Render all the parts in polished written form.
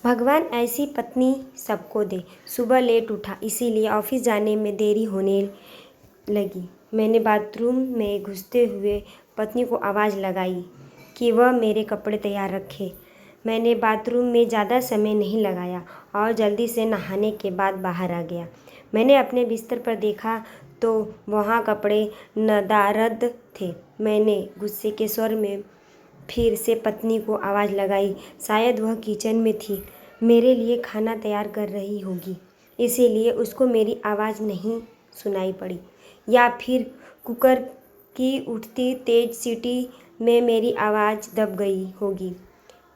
भगवान ऐसी पत्नी सबको दे। सुबह लेट उठा, इसीलिए ऑफिस जाने में देरी होने लगी। मैंने बाथरूम में घुसते हुए पत्नी को आवाज़ लगाई कि वह मेरे कपड़े तैयार रखे। मैंने बाथरूम में ज़्यादा समय नहीं लगाया और जल्दी से नहाने के बाद बाहर आ गया। मैंने अपने बिस्तर पर देखा तो वहाँ कपड़े नदारद थे। मैंने गुस्से के स्वर में फिर से पत्नी को आवाज़ लगाई। शायद वह किचन में थी, मेरे लिए खाना तैयार कर रही होगी, इसीलिए उसको मेरी आवाज़ नहीं सुनाई पड़ी, या फिर कुकर की उठती तेज सीटी में मेरी आवाज़ दब गई होगी।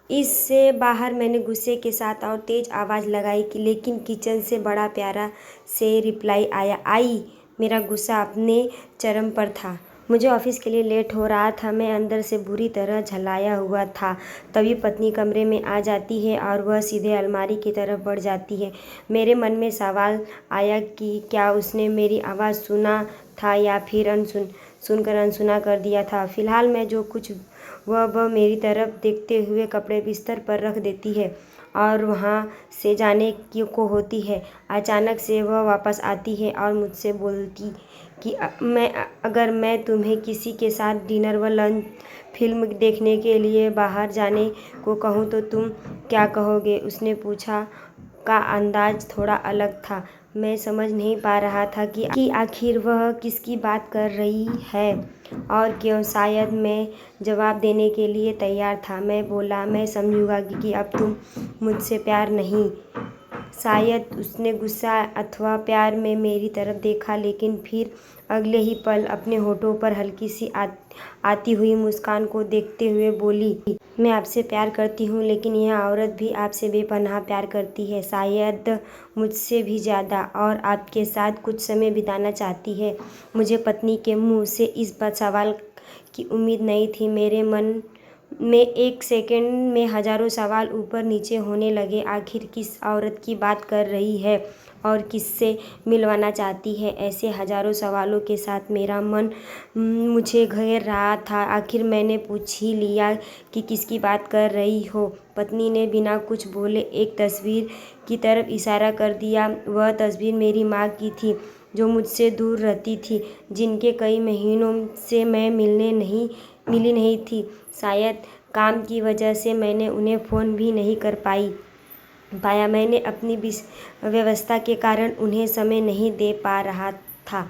इससे बाहर मैंने गुस्से के साथ और तेज़ आवाज़ लगाई लेकिन किचन से बड़ा प्यारा से रिप्लाई आया, आई। मेरा गुस्सा अपने चरम पर था। मुझे ऑफिस के लिए लेट हो रहा था। मैं अंदर से बुरी तरह झल्लाया हुआ था। तभी पत्नी कमरे में आ जाती है और वह सीधे अलमारी की तरफ बढ़ जाती है। मेरे मन में सवाल आया कि क्या उसने मेरी आवाज़ सुना था या फिर सुनकर अनसुना कर दिया था। फिलहाल मैं जो कुछ वह मेरी तरफ देखते हुए कपड़े बिस्तर पर रख देती है और वहाँ से जाने को होती है। अचानक से वह वापस आती है और मुझसे बोलती कि अगर मैं तुम्हें किसी के साथ डिनर व लंच फिल्म देखने के लिए बाहर जाने को कहूँ तो तुम क्या कहोगे? उसने पूछा का अंदाज थोड़ा अलग था। मैं समझ नहीं पा रहा था कि आखिर वह किसकी बात कर रही है और क्यों। शायद मैं जवाब देने के लिए तैयार था। मैं बोला, मैं समझूंगा कि अब तुम मुझसे प्यार नहीं। शायद उसने गुस्सा अथवा प्यार में मेरी तरफ देखा, लेकिन फिर अगले ही पल अपने होठों पर हल्की सी आती हुई मुस्कान को देखते हुए बोली, मैं आपसे प्यार करती हूँ, लेकिन यह औरत भी आपसे बेपनाह प्यार करती है, शायद मुझसे भी ज़्यादा, और आपके साथ कुछ समय बिताना चाहती है। मुझे पत्नी के मुंह से इस बात सवाल की उम्मीद नहीं थी। मेरे मन में एक सेकंड में हजारों सवाल ऊपर नीचे होने लगे। आखिर किस औरत की बात कर रही है और किससे मिलवाना चाहती है? ऐसे हजारों सवालों के साथ मेरा मन मुझे घेर रहा था। आखिर मैंने पूछ ही लिया कि किसकी बात कर रही हो? पत्नी ने बिना कुछ बोले एक तस्वीर की तरफ इशारा कर दिया। वह तस्वीर मेरी माँ की थी, जो मुझसे दूर रहती थी, जिनके कई महीनों से मैं मिली नहीं थी। शायद काम की वजह से मैंने उन्हें फ़ोन भी नहीं कर पाया। मैंने अपनी व्यवस्था के कारण उन्हें समय नहीं दे पा रहा था।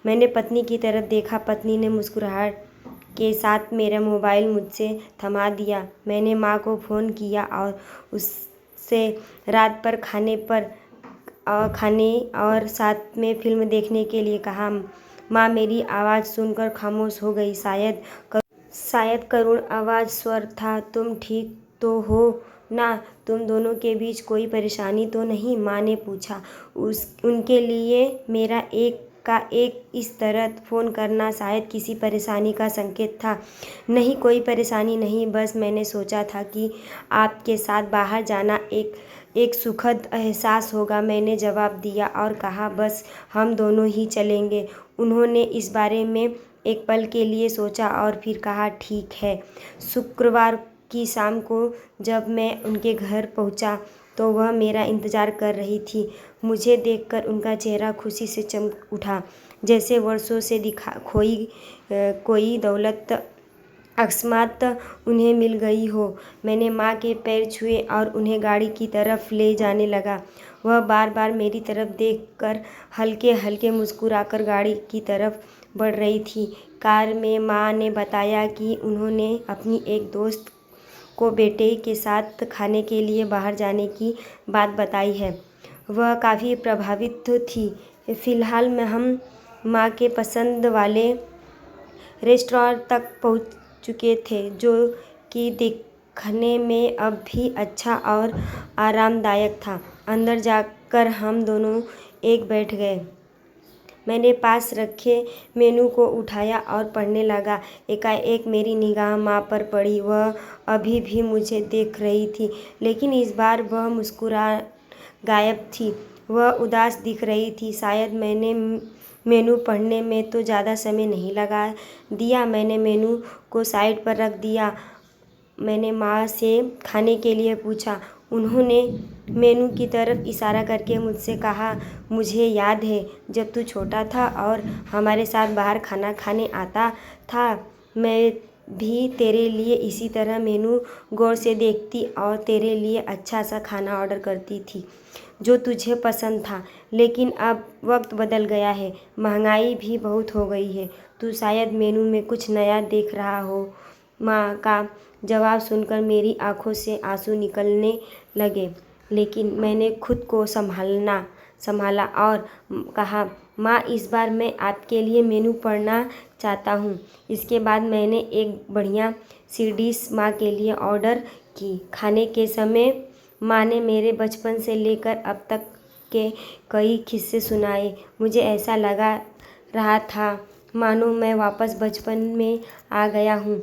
मैंने पत्नी की तरफ देखा। पत्नी ने मुस्कुराहट के साथ मेरा मोबाइल मुझसे थमा दिया। मैंने माँ को फ़ोन किया और उससे रात पर खाने और साथ में फिल्म देखने के लिए कहा। माँ मेरी आवाज़ सुनकर खामोश हो गई। शायद करुण आवाज़ स्वर था, तुम ठीक तो हो ना? तुम दोनों के बीच कोई परेशानी तो नहीं? माँ ने पूछा। उनके लिए मेरा एक इस तरह फ़ोन करना शायद किसी परेशानी का संकेत था। नहीं, कोई परेशानी नहीं, बस मैंने सोचा था कि आपके साथ बाहर जाना एक सुखद एहसास होगा। मैंने जवाब दिया और कहा, बस हम दोनों ही चलेंगे। उन्होंने इस बारे में एक पल के लिए सोचा और फिर कहा, ठीक है। शुक्रवार की शाम को जब मैं उनके घर पहुंचा तो वह मेरा इंतज़ार कर रही थी। मुझे देखकर उनका चेहरा खुशी से चमक उठा, जैसे वर्षों से खोई कोई दौलत अकस्मात उन्हें मिल गई हो। मैंने माँ के पैर छुए और उन्हें गाड़ी की तरफ ले जाने लगा। वह बार बार मेरी तरफ देखकर हल्के हल्के मुस्कुराकर गाड़ी की तरफ बढ़ रही थी। कार में माँ ने बताया कि उन्होंने अपनी एक दोस्त को बेटे के साथ खाने के लिए बाहर जाने की बात बताई है। वह काफ़ी प्रभावित थी। फिलहाल में हम माँ के पसंद वाले रेस्टोरेंट तक पहुँच चुके थे, जो कि दिखने में अब भी अच्छा और आरामदायक था। अंदर जाकर हम दोनों एक बैठ गए। मैंने पास रखे मेनू को उठाया और पढ़ने लगा। एकाएक मेरी निगाह माँ पर पड़ी। वह अभी भी मुझे देख रही थी, लेकिन इस बार वह मुस्कुरा गायब थी। वह उदास दिख रही थी। शायद मैंने मेनू पढ़ने में तो ज़्यादा समय नहीं लगा दिया। मैंने मेनू को साइड पर रख दिया। मैंने माँ से खाने के लिए पूछा। उन्होंने मेनू की तरफ इशारा करके मुझसे कहा, मुझे याद है जब तू छोटा था और हमारे साथ बाहर खाना खाने आता था, मैं भी तेरे लिए इसी तरह मेनू गौर से देखती और तेरे लिए अच्छा सा खाना ऑर्डर करती थी जो तुझे पसंद था। लेकिन अब वक्त बदल गया है, महंगाई भी बहुत हो गई है, तू शायद मेनू में कुछ नया देख रहा हो। माँ का जवाब सुनकर मेरी आंखों से आंसू निकलने लगे, लेकिन मैंने खुद को संभाला और कहा, माँ इस बार मैं आपके लिए मेनू पढ़ना चाहता हूँ। इसके बाद मैंने एक बढ़िया सी डिश माँ के लिए ऑर्डर की। खाने के समय माँ ने मेरे बचपन से लेकर अब तक के कई किस्से सुनाए। मुझे ऐसा लगा रहा था मानो मैं वापस बचपन में आ गया हूँ।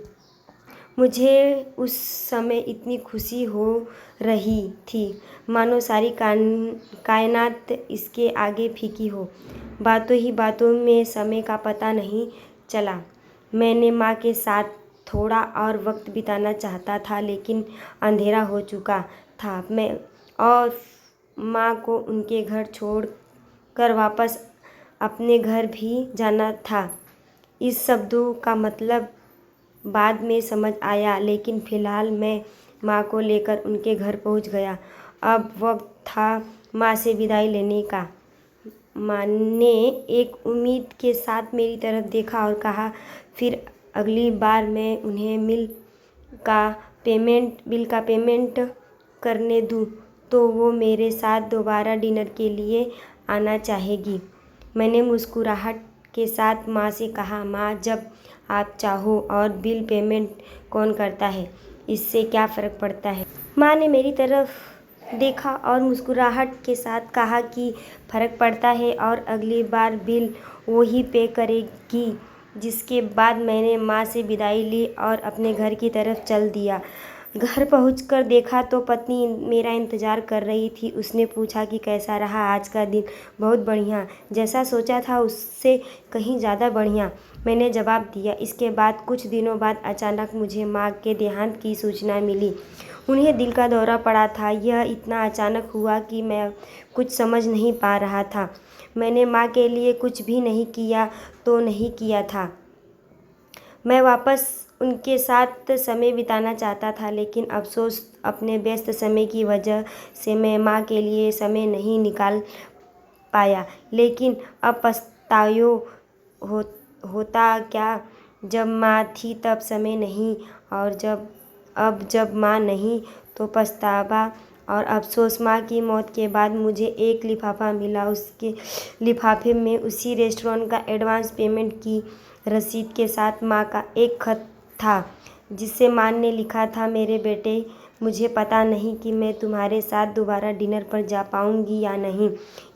मुझे उस समय इतनी खुशी हो रही थी मानो सारी कायनात इसके आगे फीकी हो। बातों ही बातों में समय का पता नहीं चला। मैंने माँ के साथ थोड़ा और वक्त बिताना चाहता था, लेकिन अंधेरा हो चुका था और माँ को उनके घर छोड़ कर वापस अपने घर भी जाना था। इस शब्दों का मतलब बाद में समझ आया, लेकिन फ़िलहाल मैं माँ को लेकर उनके घर पहुँच गया। अब वक्त था माँ से विदाई लेने का। माँ ने एक उम्मीद के साथ मेरी तरफ देखा और कहा, फिर अगली बार मैं उन्हें बिल का पेमेंट करने दूँ तो वो मेरे साथ दोबारा डिनर के लिए आना चाहेगी। मैंने मुस्कुराहट के साथ माँ से कहा, माँ जब आप चाहो, और बिल पेमेंट कौन करता है, इससे क्या फ़र्क पड़ता है। माँ ने मेरी तरफ देखा और मुस्कुराहट के साथ कहा कि फ़र्क पड़ता है और अगली बार बिल वो ही पे करेगी। जिसके बाद मैंने माँ से विदाई ली और अपने घर की तरफ चल दिया। घर पहुंचकर देखा तो पत्नी मेरा इंतज़ार कर रही थी। उसने पूछा कि कैसा रहा आज का दिन। बहुत बढ़िया, जैसा सोचा था उससे कहीं ज़्यादा बढ़िया, मैंने जवाब दिया। इसके बाद कुछ दिनों बाद अचानक मुझे माँ के देहांत की सूचना मिली। उन्हें दिल का दौरा पड़ा था। यह इतना अचानक हुआ कि मैं कुछ समझ नहीं पा रहा था। मैंने माँ के लिए कुछ भी नहीं किया था। मैं वापस उनके साथ समय बिताना चाहता था, लेकिन अफसोस अपने व्यस्त समय की वजह से मैं माँ के लिए समय नहीं निकाल पाया। लेकिन अब होता क्या, जब माँ थी तब समय नहीं, और जब माँ नहीं तो पछतावा और अफसोस। माँ की मौत के बाद मुझे एक लिफाफा मिला। उसके लिफाफे में उसी रेस्टोरेंट का एडवांस पेमेंट की रसीद के साथ माँ का एक खत था, जिससे माँ ने लिखा था, मेरे बेटे, मुझे पता नहीं कि मैं तुम्हारे साथ दोबारा डिनर पर जा पाऊँगी या नहीं,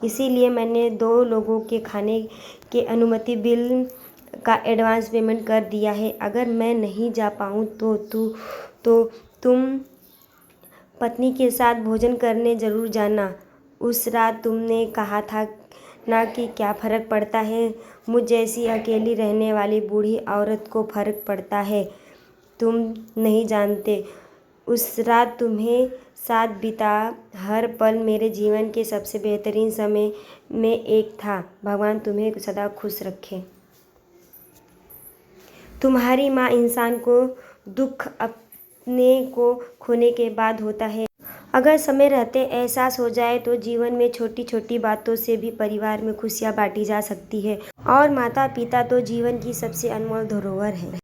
इसीलिए मैंने 2 लोगों के खाने के अनुमति बिल का एडवांस पेमेंट कर दिया है। अगर मैं नहीं जा पाऊँ तो तुम पत्नी के साथ भोजन करने ज़रूर जाना। उस रात तुमने कहा था ना कि क्या फ़र्क पड़ता है, मुझ जैसी अकेली रहने वाली बूढ़ी औरत को फ़र्क पड़ता है। तुम नहीं जानते, उस रात तुम्हें साथ बिता हर पल मेरे जीवन के सबसे बेहतरीन समय में एक था। भगवान तुम्हें सदा खुश रखे। तुम्हारी माँ। इंसान को दुख अपने को खोने के बाद होता है। अगर समय रहते एहसास हो जाए तो जीवन में छोटी छोटी बातों से भी परिवार में खुशियाँ बांटी जा सकती है। और माता पिता तो जीवन की सबसे अनमोल धरोहर है।